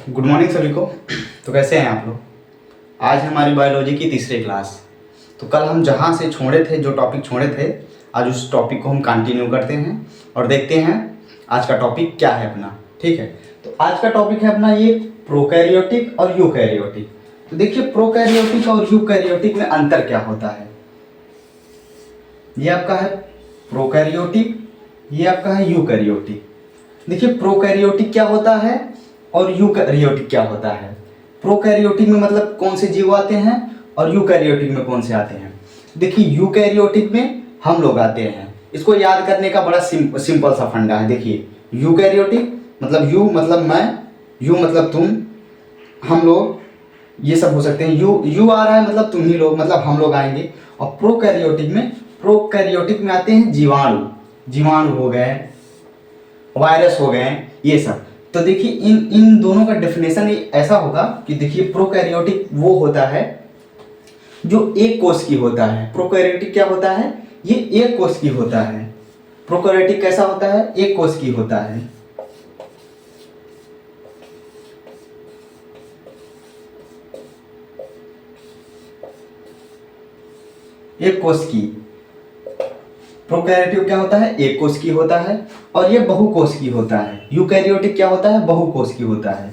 Good morning सभी को। तो कैसे हैं आप लोग। आज हमारी बायोलॉजी की तीसरी क्लास। तो कल हम जहाँ से छोड़े थे, जो टॉपिक छोड़े थे, आज उस टॉपिक को हम कंटिन्यू करते हैं और देखते हैं आज का टॉपिक क्या है अपना। ठीक है, तो आज का टॉपिक है अपना ये प्रोकैरियोटिक और यूकैरियोटिक। तो देखिए, प्रोकैरियोटिक और यूकैरियोटिक में अंतर क्या होता है। ये आपका है प्रोकैरियोटिक, ये आपका है यूकैरियोटिक। देखिए, प्रोकैरियोटिक क्या होता है और यूकैरियोटिक क्या होता है। प्रोकैरियोटिक में मतलब कौन से जीव आते हैं और यूकैरियोटिक में कौन से आते हैं। देखिए, यूकैरियोटिक में हम लोग आते हैं। इसको याद करने का बड़ा सिंपल सा फंडा है। देखिए, यूकैरियोटिक मतलब यू मतलब मैं, यू मतलब तुम, हम लोग, ये सब हो सकते हैं। यू आ रहा है मतलब तुम ही लोग, मतलब हम लोग आएंगे। और प्रोकैरियोटिक में आते हैं जीवाणु, जीवाणु हो गए, वायरस हो गए, ये सब। तो देखिए, इन इन दोनों का डेफिनेशन ऐसा होगा कि देखिए, प्रोकैरियोटिक वो होता है जो एक कोष की होता है। प्रोकैरियोटिक क्या होता है, ये एक कोष की होता है। प्रोकैरियोटिक कैसा होता है, एक कोष की होता है। एक कोष की। प्रोकैरियोटिक क्या होता है, एक कोष की होता है और ये बहुकोष की होता है। यूकैरियोटिक क्या होता है, बहुकोष की होता है।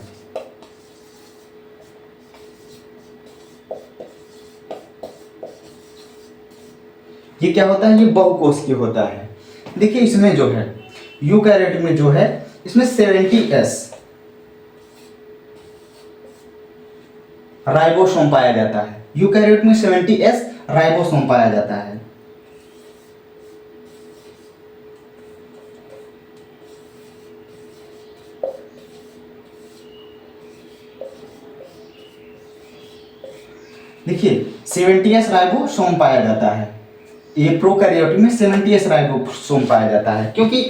ये क्या होता है, ये बहुकोष की होता है। देखिए, इसमें जो है यूकैरियोटिक में जो है, इसमें 70S राइबोसोम पाया जाता है। यूकैरियोटिक में 70S राइबोसोम पाया जाता है। देखिए, 70S राइबोसोम पाया जाता है। ये प्रोकैरियोटिक में 70S राइबोसोम पाया जाता है, क्योंकि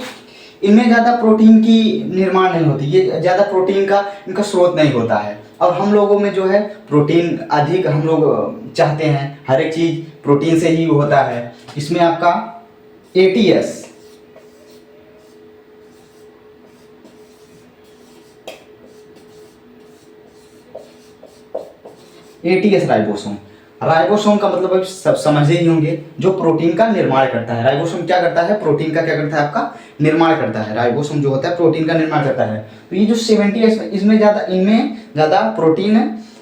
इनमें ज़्यादा प्रोटीन की निर्माण नहीं होती, ये ज़्यादा प्रोटीन का इनका स्रोत नहीं होता है। और हम लोगों में जो है प्रोटीन अधिक हम लोग चाहते हैं, हर एक चीज़ प्रोटीन से ही होता है। इसमें आपका ATS, राइबोसोम। राइबोसोम का मतलब आप सब समझ ही होंगे, जो प्रोटीन का निर्माण करता है। राइबोसोम क्या करता है, प्रोटीन का क्या करता है, आपका निर्माण करता है। राइबोसोम जो होता है प्रोटीन का निर्माण करता है। तो ये जो 70S, इनमें ज़्यादा प्रोटीन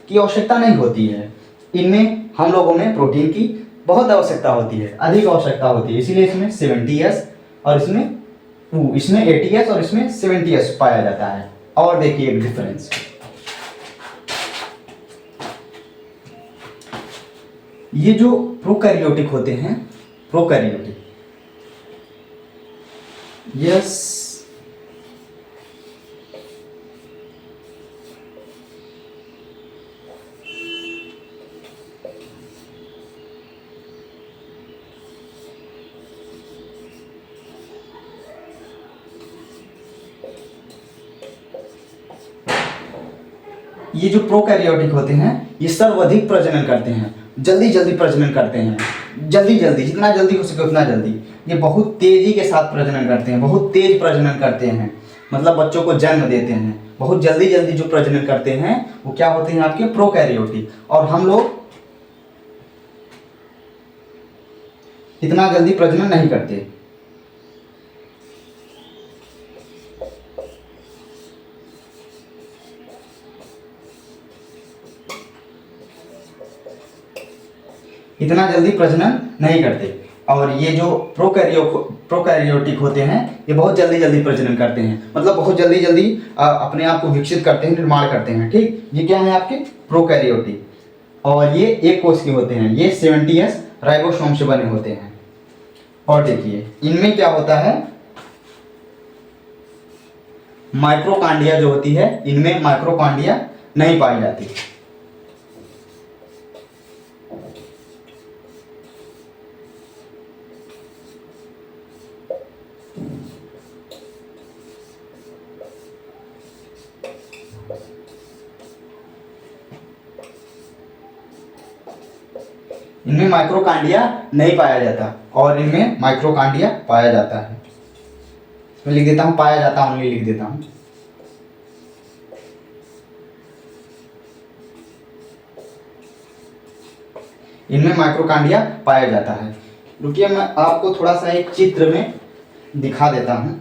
की आवश्यकता नहीं होती है। इनमें हम लोगों में प्रोटीन की बहुत आवश्यकता होती है, अधिक आवश्यकता होती है, इसीलिए इसमें 70S और इसमें 80S और इसमें 70S पाया जाता है। और देखिए एक डिफरेंस, ये जो प्रोकैरियोटिक होते हैं, प्रोकैरियोटिक, यस, ये जो प्रोकैरियोटिक होते हैं, ये सर्वाधिक प्रजनन करते हैं, जल्दी जल्दी प्रजनन करते हैं, जल्दी जल्दी, जितना जल्दी हो सके उतना जल्दी। ये बहुत तेजी के साथ प्रजनन करते हैं, बहुत तेज प्रजनन करते हैं, मतलब बच्चों को जन्म देते हैं। बहुत जल्दी जल्दी जो प्रजनन करते हैं वो क्या होते हैं, आपके प्रोकैरियोटिक। और हम लोग इतना जल्दी प्रजनन नहीं करते। इतना जल्दी प्रजनन नहीं करते। और ये जो प्रोकैरियोटिक होते हैं, ये बहुत जल्दी जल्दी प्रजनन करते हैं, मतलब बहुत जल्दी जल्दी अपने आप को विकसित करते हैं, निर्माण करते हैं। ठीक, ये क्या है आपके प्रोकैरियोटिक। और ये एक कोष के होते हैं, ये 70S राइबोसोम से बने होते हैं। और देखिए, इनमें क्या होता है, माइक्रोकांडिया जो होती है, इनमें माइक्रोकांडिया नहीं पाई जाती। इनमें माइक्रोकांडिया नहीं पाया जाता और इनमें माइक्रोकांडिया पाया जाता है। मैं लिख देता हूँ, पाया जाता ओनली लिख देता हूँ। इनमें माइक्रोकांडिया पाया जाता है। रुकिए मैं आपको थोड़ा सा एक चित्र में दिखा देता हूँ।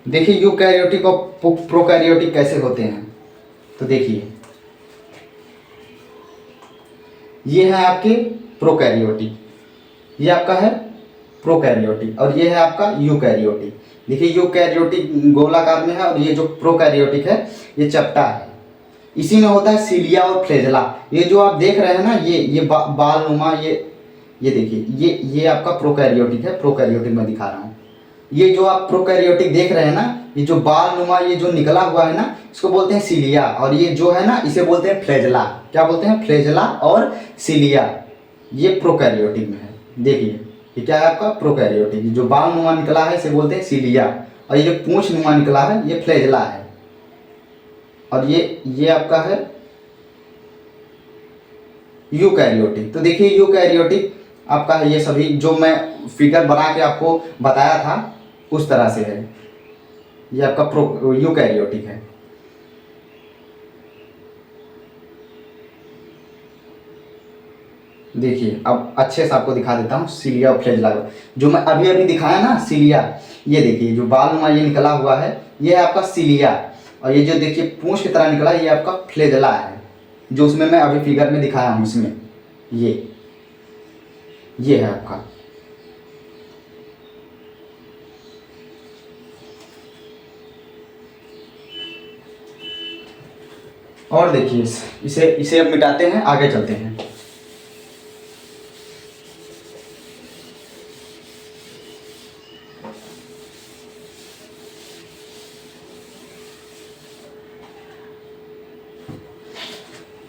देखिए यूकैरियोटिक और प्रोकैरियोटिक कैसे होते हैं। तो देखिए ये है आपके प्रोकैरियोटिक, ये आपका है प्रोकैरियोटिक, और ये है आपका यूकैरियोटिक। देखिए यूकैरियोटिक गोलाकार में है और ये जो प्रोकैरियोटिक है ये चपटा है। इसी में होता है सीलिया और फ्लैजेला। ये जो आप देख रहे हैं ना, ये बाल नुमा, ये देखिए ये आपका प्रोकैरियोटिक है। प्रोकैरियोटिक मैं दिखा रहा हूँ। ये जो आप प्रोकैरियोटिक देख रहे हैं ना, ये जो बाल नुमा ये जो निकला हुआ है ना, इसको बोलते हैं सीलिया, और ये जो है ना इसे बोलते हैं फ्लैजेला। क्या बोलते हैं? फ्लैजेला और सीलिया। ये प्रोकैरियोटिक में है। देखिए ये क्या है आपका प्रोकैरियोटिक। जो बाल नुमा निकला है इसे बोलते हैं सीलिया, और ये जो पूंछ नुमा निकला है ये फ्लैजेला है। और ये आपका है यूकैरियोटिक। तो देखिए यूकैरियोटिक आपका है, ये सभी जो मैं फिगर बना के आपको बताया था उस तरह से है। ये आपका यूकैरियोटिक है। देखिए अब अच्छे से आपको दिखा देता हूँ सीलिया और फ्लैजेला। जो मैं अभी अभी दिखाया ना सीलिया, ये देखिए जो बाल नुमा ये निकला हुआ है ये है आपका सीलिया, और ये जो देखिए पूंछ की तरह निकला ये आपका फ्लैजेला है, जो उसमें मैं अभी फिगर में दिखाया हूँ। इसमें ये है आपका। और देखिए इसे अब मिटाते हैं, आगे चलते हैं।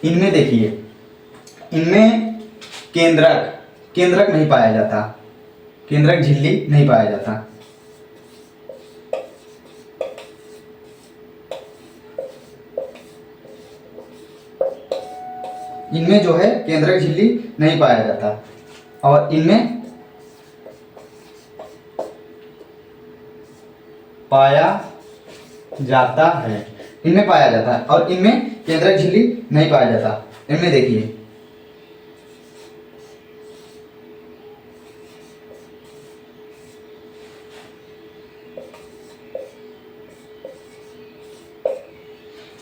इनमें देखिए, इनमें केंद्रक नहीं पाया जाता, केंद्रक झिल्ली नहीं पाया जाता। इनमें जो है केंद्रक झिल्ली नहीं पाया जाता, और इनमें पाया जाता है। इनमें पाया जाता है और इनमें केंद्रक झिल्ली नहीं पाया जाता। इनमें देखिए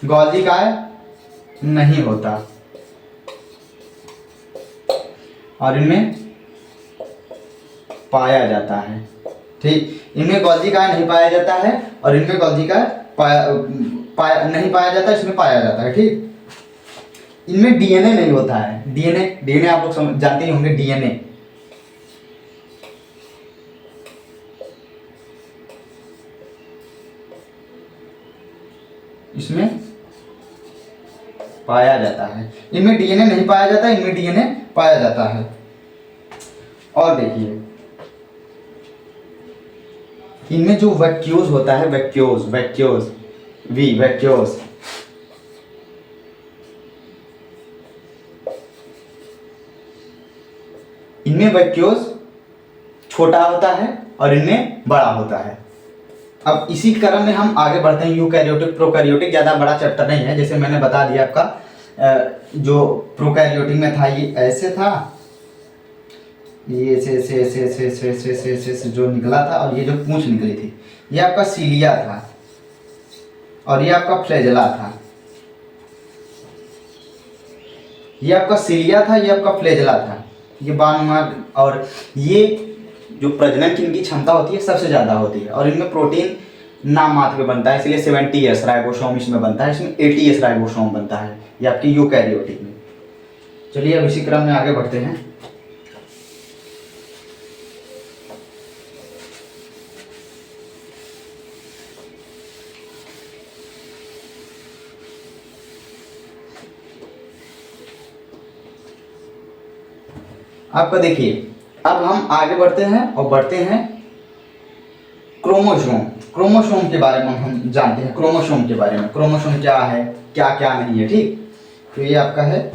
गॉल्जी काय नहीं होता, और इनमें पाया जाता है। ठीक, इनमें गॉल्जी काय नहीं पाया जाता है और इनमें गॉल्जी काय नहीं पाया जाता, इसमें पाया जाता है। ठीक, इनमें डीएनए नहीं होता है। डीएनए आप लोग जानते ही होंगे। डीएनए इसमें पाया जाता है। इनमें डीएनए नहीं पाया जाता, इनमें डीएनए पाया जाता है। और देखिए इनमें जो वैक्यूज होता है, वैक्यूज इनमें वैक्यूज छोटा होता है और इनमें बड़ा होता है। अब इसी क्रम में हम आगे बढ़ते हैं। यूकैरियोटिक प्रोकैरियोटिक ज़्यादा बड़ा चैप्टर नहीं है, जैसे मैंने बता दिया आपका। जो प्रोकैरियोटिक में था ये ऐसे था, ये ऐसे जो निकला था, और ये जो पूंछ निकली थी ये आपका सीलिया था, और ये आपका फ्लैजेला था। ये आपका सीलिया था, ये आपका फ्लैजेला था। ये बानुमा, और ये जो प्रजनन की इनकी क्षमता होती है सबसे ज़्यादा होती है, और इनमें प्रोटीन नाम मात्र में बनता है, इसलिए 70S राइबोसोम इसमें बनता है, इसमें 80S राइबोसोम बनता है। ये आपकी यूकैरियोटिक में। चलिए अब इसी क्रम में आगे बढ़ते हैं। आपका देखिए अब हम आगे बढ़ते हैं और बढ़ते हैं क्रोमोसोम के बारे में हम जानते हैं। क्रोमोसोम के बारे में, क्रोमोसोम क्या है, क्या क्या नहीं है। ठीक, तो ये आपका है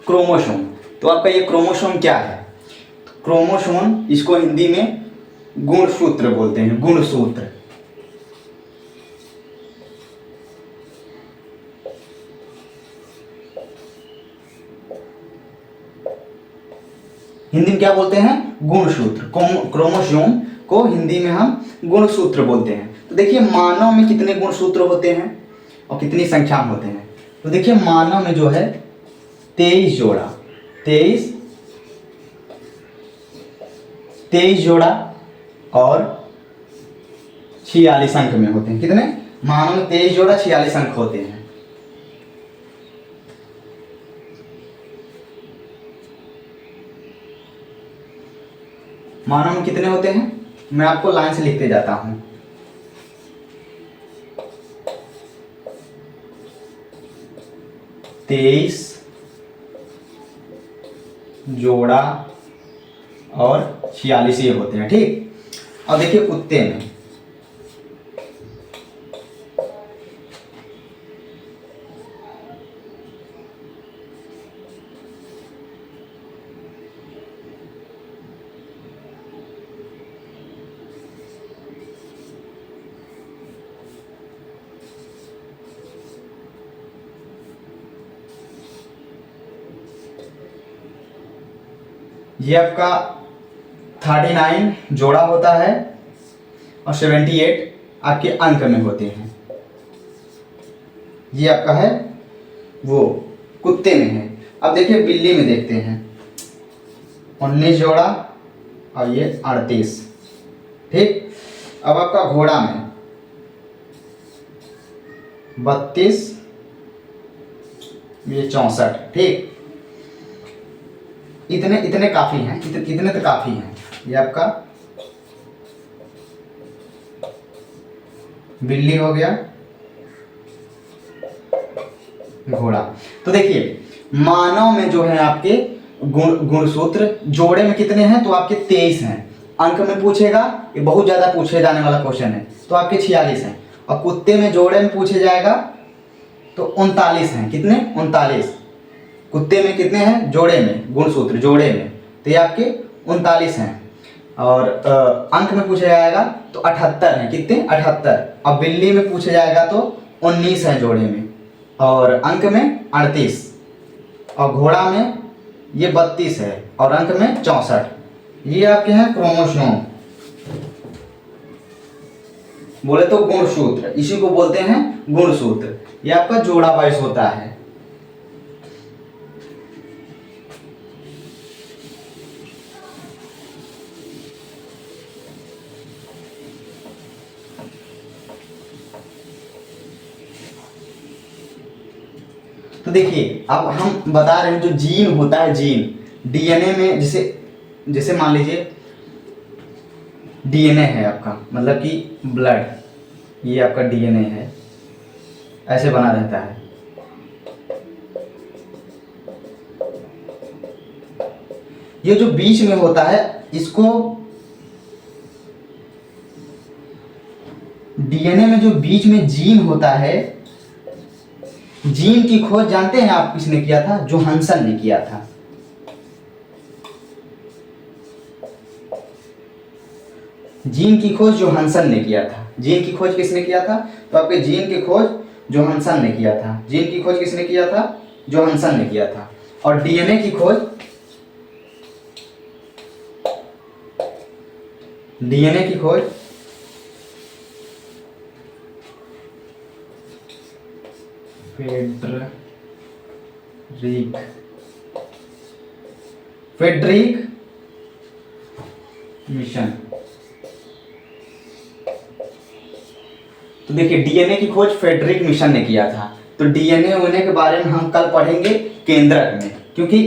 क्रोमोसोम। तो आपका ये क्रोमोसोम क्या है? क्रोमोसोम, इसको हिंदी में गुणसूत्र बोलते हैं, गुणसूत्र। हिंदी में क्या बोलते हैं? गुणसूत्र। क्रोमोसोम को हिंदी में हम गुणसूत्र बोलते हैं। तो देखिए मानव में कितने गुणसूत्र होते हैं और कितनी संख्या में होते हैं? तो देखिए मानव में जो है 23 जोड़ा, 23 जोड़ा और 46 अंक में होते हैं। कितने? मानव में 23 जोड़ा 46 अंक होते हैं। मानव में कितने होते हैं? मैं आपको लाइन से लिखते जाता हूं। 23 जोड़ा और 46 ये होते हैं, ठीक। और देखिए कुत्ते में ये आपका 39 जोड़ा होता है और 78 आपके अंक में होते हैं। ये आपका है वो कुत्ते में है। अब देखिए बिल्ली में देखते हैं 19 जोड़ा और ये 38, ठीक। अब आपका घोड़ा में 32, ये 64, ठीक। इतने इतने काफी हैं, इतने तो काफी हैं। ये आपका बिल्ली हो गया, घोड़ा। तो देखिए मानव में जो है आपके गुणसूत्र जोड़े में कितने हैं? तो आपके 23 हैं। अंक में पूछेगा, ये बहुत ज्यादा पूछे जाने वाला क्वेश्चन है, तो आपके 46 हैं। और कुत्ते में जोड़े में पूछे जाएगा तो 39 हैं। कितने? 39। कुत्ते में कितने हैं? जोड़े में, गुणसूत्र जोड़े में, तो ये आपके 39 हैं। और अंक में पूछा जाएगा तो 78 हैं। कितने? 78। और बिल्ली में पूछा जाएगा तो 19 है जोड़े में और अंक में 38। और घोड़ा में ये 32 है और अंक में 64। ये आपके हैं क्रोमोसोम, बोले तो गुणसूत्र, इसी को बोलते हैं गुणसूत्र। ये आपका जोड़ा वाइज होता है। तो देखिए अब हम बता रहे हैं जो जीन होता है, जीन डीएनए में, जैसे मान लीजिए डीएनए है आपका, मतलब कि ब्लड, ये आपका डीएनए है, ऐसे बना रहता है। ये जो बीच में होता है इसको, डीएनए में जो बीच में जीन होता है, जीन की खोज जानते हैं आप किसने किया था? जोहानसन ने किया था। जीन की खोज जोहानसन ने किया था। जीन की खोज किसने किया था? तो आपके जीन की खोज जोहानसन ने किया था। जीन की खोज किसने किया था? जोहानसन ने किया था। और डीएनए की खोज, डीएनए की खोज फेडरिक मिशन। तो देखिए डीएनए की खोज फेडरिक मिशन ने किया था। तो डीएनए होने के बारे में हम कल पढ़ेंगे केंद्रक में, क्योंकि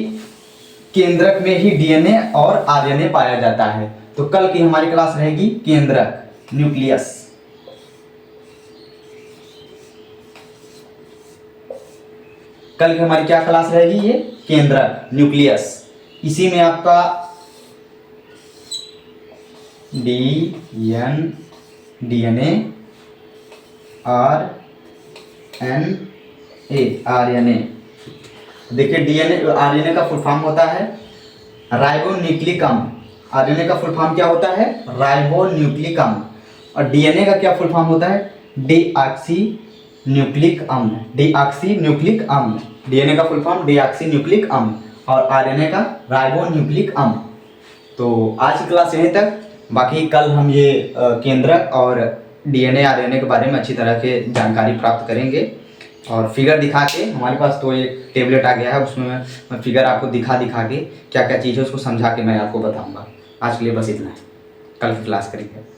केंद्रक में ही डीएनए और आरएनए पाया जाता है। तो कल की हमारी क्लास रहेगी केंद्रक, न्यूक्लियस। कल की हमारी क्या क्लास रहेगी? ये केंद्रक, न्यूक्लियस। इसी में आपका डीएनए, आरएनए देखिए डीएनए आरएनए का फुल फॉर्म होता है राइबोन्यूक्लिक अम्ल। आरएनए का फुल फॉर्म क्या होता है? राइबोन्यूक्लिक अम्ल। और डीएनए का क्या फुल फॉर्म होता है? डीऑक्सी न्यूक्लिक अम्ल। डीऑक्सी न्यूक्लिक अम्ल, डीएनए का फुल फॉर्म डीऑक्सी न्यूक्लिक अम्ल और आरएनए का राइबोन्यूक्लिक अम्ल। तो आज की क्लास यहीं तक। बाकी कल हम ये केंद्रक और डीएनए आरएनए के बारे में अच्छी तरह के जानकारी प्राप्त करेंगे और फिगर दिखा के, हमारे पास तो एक टेबलेट आ गया है, उसमें मैं फिगर आपको दिखा के क्या क्या चीज़ है उसको समझा के मैं आपको बताऊंगा। आज के लिए बस इतना है, कल की क्लास करेंगे।